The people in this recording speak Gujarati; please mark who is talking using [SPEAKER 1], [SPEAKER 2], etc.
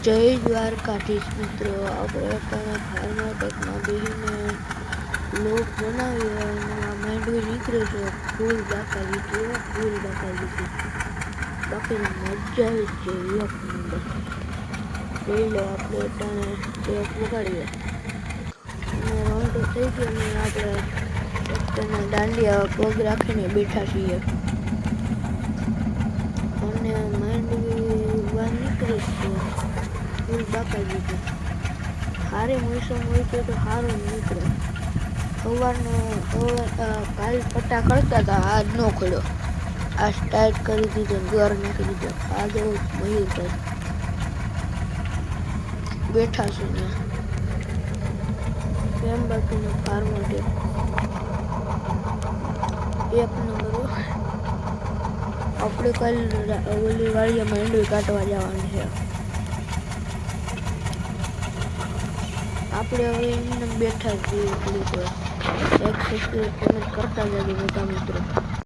[SPEAKER 1] જય દ્વારકાધીશ મિત્રો, આપણે અત્યારે ફાર્માટેકમાં બેસીને લોક બનાવીએ અને આ માંડવી નીકળે છે. ફૂલ બાકાવી છે, ફૂલ બાકાવી છે. બાકી મજા આવી છે. એક નંબર લઈ લો. આપણે અત્યારે એક વગાડીએ અને રાઉન્ડ થઈ ગયો ને આપણે અત્યારે દાંડિયા પગ રાખીને બેઠા છીએ અને માંડવી બહાર નીકળે છે. ફૂલ બાકાવી છે. સારી મોસમ હોય છે તો સારું નીકળે. સવારનો કાલ પટ્ટા કરતા હતા, આજ ન ખોલ્યો. આ સ્ટાર્ટ કરી દીધો, ઘર નાખી દીધો. આ જો મયુરભાઈ બેઠા છે ને કેમ બાકીનો ફાર્મર એક નંબર. આપણે કાલ ઓલી વાળીએ માંડવી કાઢવા જવાની છે. આપણે હવે એમને બેઠા છીએ. એટલી તો એક સબસ્ક્રાઈબ કોમેન્ટ કરતા જજો બધા મિત્રો.